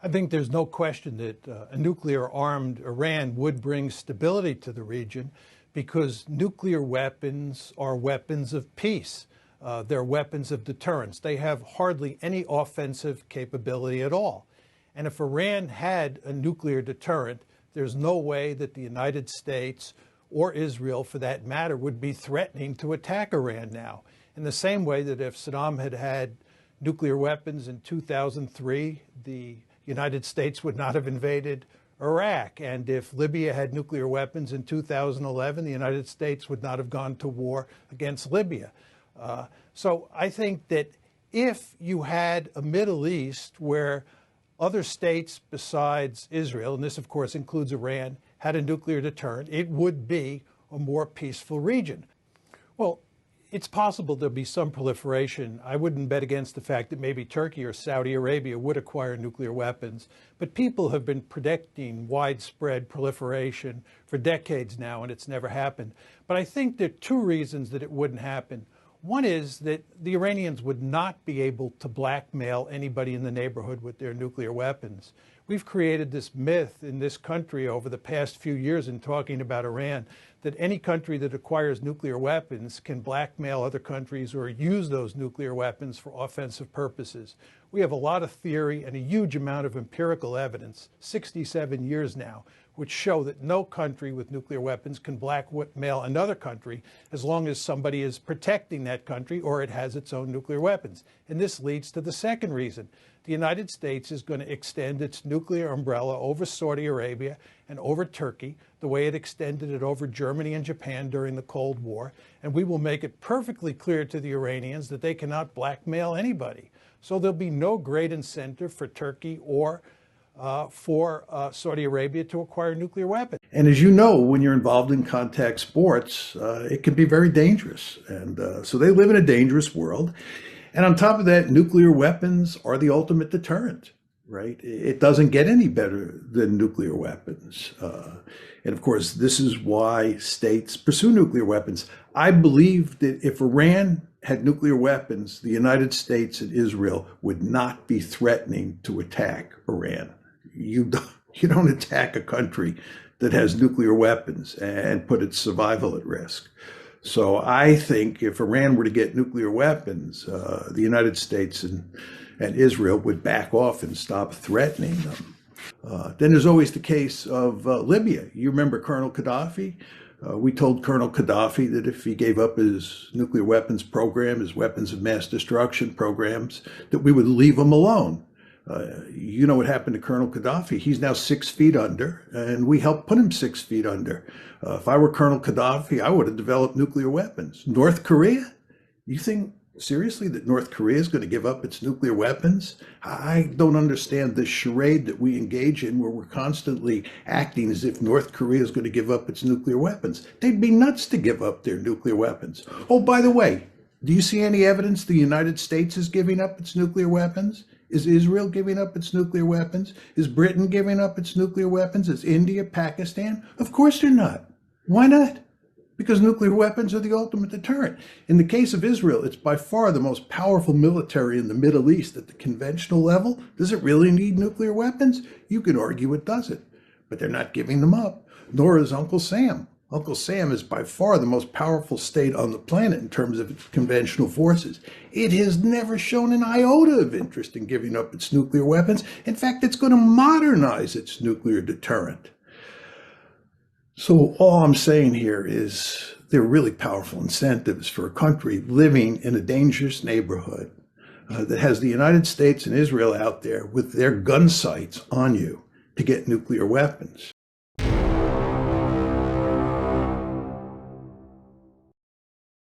I think there's no question that a nuclear-armed Iran would bring stability to the region because nuclear weapons are weapons of peace. They're weapons of deterrence. They have hardly any offensive capability at all. And if Iran had a nuclear deterrent, there's no way that the United States or Israel, for that matter, would be threatening to attack Iran now. In the same way that if Saddam had had nuclear weapons in 2003, the United States would not have invaded Iraq. And if Libya had nuclear weapons in 2011, the United States would not have gone to war against Libya. So I think that if you had a Middle East where other states besides Israel, and this of course includes Iran, had a nuclear deterrent, it would be a more peaceful region. Well, it's possible there'll be some proliferation. I wouldn't bet against the fact that maybe Turkey or Saudi Arabia would acquire nuclear weapons, but people have been predicting widespread proliferation for decades now, and it's never happened. But I think there are two reasons that it wouldn't happen. One is that the Iranians would not be able to blackmail anybody in the neighborhood with their nuclear weapons. We've created this myth in this country over the past few years in talking about Iran that any country that acquires nuclear weapons can blackmail other countries or use those nuclear weapons for offensive purposes. We have a lot of theory and a huge amount of empirical evidence, 67 years now, which show that no country with nuclear weapons can blackmail another country as long as somebody is protecting that country or it has its own nuclear weapons. And this leads to the second reason. The United States is going to extend its nuclear umbrella over Saudi Arabia and over Turkey, the way it extended it over Germany and Japan during the Cold War. And we will make it perfectly clear to the Iranians that they cannot blackmail anybody. So there'll be no great incentive for Turkey or for Saudi Arabia to acquire nuclear weapons. And as you know, when you're involved in contact sports, it can be very dangerous. And so they live in a dangerous world. And on top of that, nuclear weapons are the ultimate deterrent, right? It doesn't get any better than nuclear weapons. And of course, this is why states pursue nuclear weapons. I believe that if Iran had nuclear weapons, the United States and Israel would not be threatening to attack Iran. You don't attack a country that has nuclear weapons and put its survival at risk. So I think if Iran were to get nuclear weapons, the United States and Israel would back off and stop threatening them. Then there's always the case of Libya. You remember Colonel Gaddafi? We told Colonel Gaddafi that if he gave up his nuclear weapons program, his weapons of mass destruction programs, that we would leave him alone. You know what happened to Colonel Gaddafi? He's now 6 feet under, and we helped put him 6 feet under. If I were Colonel Gaddafi, I would have developed nuclear weapons. North Korea? You think seriously that North Korea is going to give up its nuclear weapons? I don't understand this charade that we engage in where we're constantly acting as if North Korea is going to give up its nuclear weapons. They'd be nuts to give up their nuclear weapons. Oh, by the way, do you see any evidence the United States is giving up its nuclear weapons? Is Israel giving up its nuclear weapons? Is Britain giving up its nuclear weapons? Is India, Pakistan? Of course they're not. Why not? Because nuclear weapons are the ultimate deterrent. In the case of Israel, it's by far the most powerful military in the Middle East at the conventional level. Does it really need nuclear weapons? You could argue it doesn't, but they're not giving them up, nor is Uncle Sam. Uncle Sam is by far the most powerful state on the planet in terms of its conventional forces. It has never shown an iota of interest in giving up its nuclear weapons. In fact, it's going to modernize its nuclear deterrent. So all I'm saying here is there are really powerful incentives for a country living in a dangerous neighborhood that has the United States and Israel out there with their gun sights on you to get nuclear weapons.